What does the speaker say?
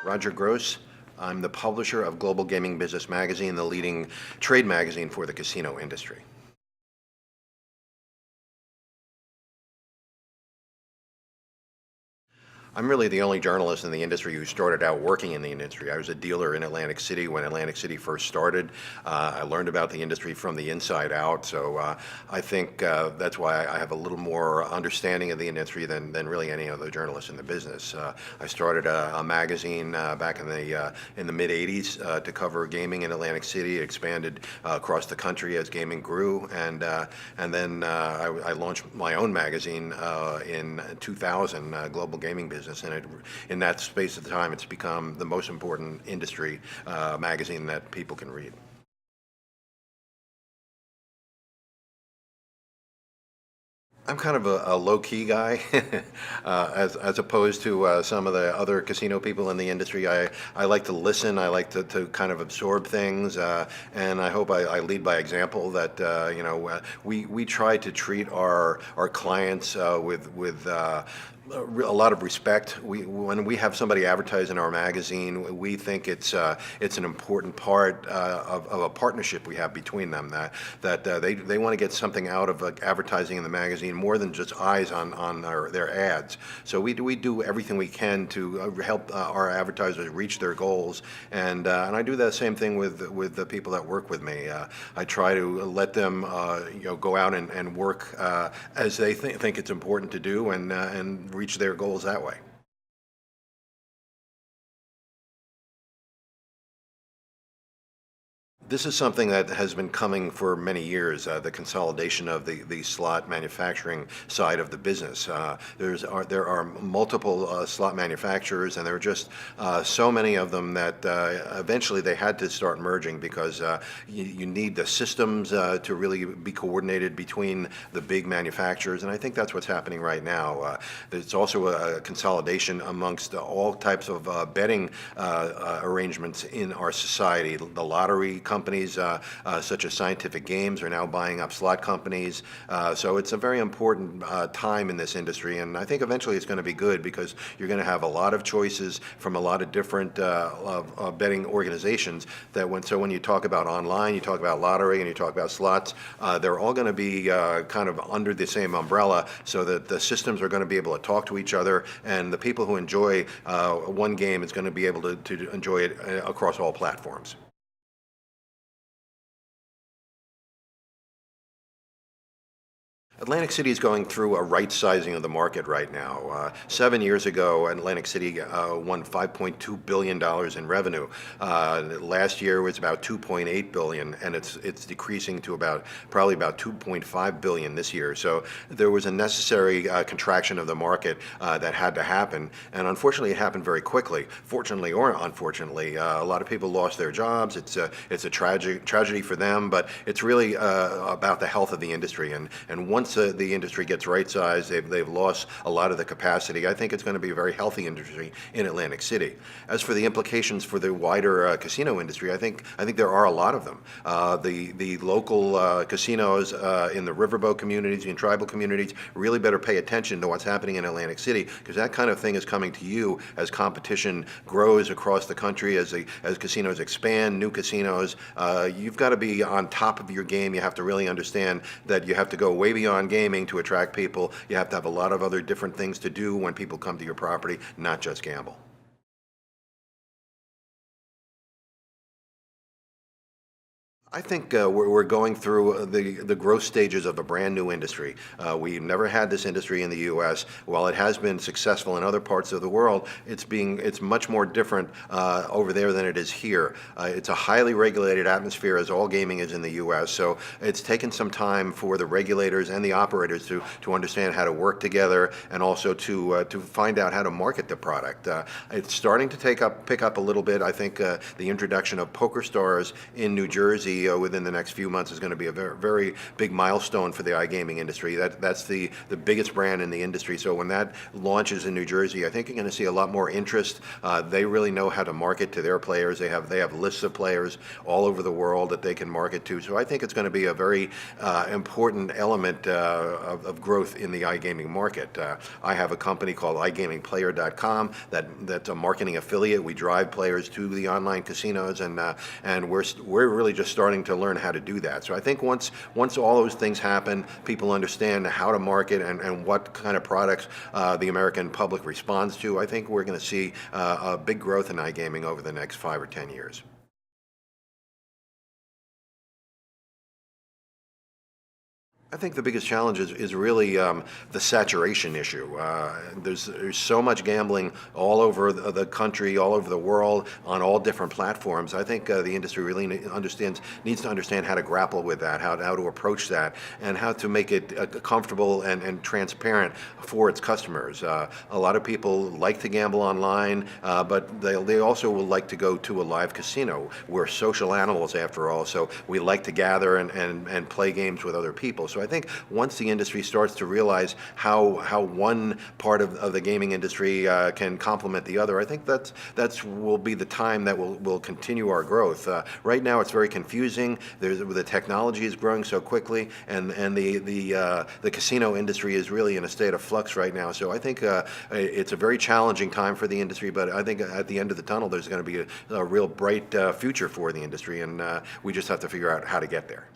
Roger Gros. I'm the publisher of Global Gaming Business Magazine, the leading trade magazine for the casino industry. I'm really the only journalist in the industry who started out working in the industry. I was a dealer in Atlantic City when Atlantic City first started. I learned about the industry from the inside out, so I think that's why I have a little more understanding of the industry than really any other journalist in the business. I started a magazine back in the mid '80s to cover gaming in Atlantic City. It expanded across the country as gaming grew, and then I launched my own magazine in 2000, Global Gaming Business. And in that space of time, it's become the most important industry magazine that people can read. I'm kind of a low-key guy, as opposed to some of the other casino people in the industry. I like to listen. I like to kind of absorb things, and I hope I lead by example. That we try to treat our clients with a lot of respect. When we have somebody advertise in our magazine, we think it's an important part of a partnership we have between them. That they want to get something out of advertising in the magazine more than just eyes on their ads. So we do everything we can to help our advertisers reach their goals, and I do that same thing with the people that work with me. I try to let them go out and work as they think it's important to do, and reach their goals that way. This is something that has been coming for many years, the consolidation of the slot manufacturing side of the business. There are multiple slot manufacturers, and there are just so many of them that eventually they had to start merging, because you need the systems to really be coordinated between the big manufacturers, and I think that's what's happening right now. There's also a consolidation amongst all types of betting arrangements in our society. The lottery companies such as Scientific Games are now buying up slot companies. So it's a very important time in this industry, and I think eventually it's going to be good, because you're going to have a lot of choices from a lot of different betting organizations. When you talk about online, you talk about lottery, and you talk about slots, they're all going to be kind of under the same umbrella, so that the systems are going to be able to talk to each other, and the people who enjoy one game is going to be able to enjoy it across all platforms. Atlantic City is going through a right sizing of the market right now. 7 years ago, Atlantic City won $5.2 billion in revenue. Last year was about $2.8 billion, and it's decreasing to probably about $2.5 billion this year. So there was a necessary contraction of the market that had to happen, and unfortunately, it happened very quickly. Fortunately or unfortunately, a lot of people lost their jobs. It's a tragedy for them, but it's really about the health of the industry. And once the industry gets right-sized, they've lost a lot of the capacity. I think it's going to be a very healthy industry in Atlantic City. As for the implications for the wider casino industry, I think there are a lot of them. The local casinos in the riverboat communities and tribal communities really better pay attention to what's happening in Atlantic City, because that kind of thing is coming to you as competition grows across the country, as casinos expand, new casinos. You've got to be on top of your game. You have to really understand that you have to go way beyond gaming to attract people. You have to have a lot of other different things to do when people come to your property, not just gamble. I think we're going through the growth stages of a brand new industry. We've never had this industry in the U.S. While it has been successful in other parts of the world, it's much more different over there than it is here. It's a highly regulated atmosphere, as all gaming is in the U.S. So it's taken some time for the regulators and the operators to understand how to work together, and also to find out how to market the product. It's starting to pick up a little bit. I think the introduction of Poker Stars in New Jersey Jersey within the next few months is going to be a very, very big milestone for the iGaming industry. That's the biggest brand in the industry. So when that launches in New Jersey, I think you're going to see a lot more interest. They really know how to market to their players. They have lists of players all over the world that they can market to. So I think it's going to be a very important element of growth in the iGaming market. I have a company called iGamingPlayer.com that's a marketing affiliate. We drive players to the online casinos, and we're really just starting to learn how to do that. So I think once all those things happen, people understand how to market and what kind of products the American public responds to, I think we're going to see a big growth in iGaming over the next 5 or 10 years. I think the biggest challenge is really the saturation issue. There's so much gambling all over the country, all over the world, on all different platforms. I think the industry really needs to understand how to grapple with that, how to approach that, and how to make it comfortable and transparent for its customers. A lot of people like to gamble online, but they also will like to go to a live casino. We're social animals after all, so we like to gather and play games with other people. So I think once the industry starts to realize how one part of the gaming industry can complement the other, I think that's will be the time that will continue our growth. Right now, it's very confusing. The technology is growing so quickly, and the casino industry is really in a state of flux right now. So I think it's a very challenging time for the industry, but I think at the end of the tunnel, there's going to be a real bright future for the industry, and we just have to figure out how to get there.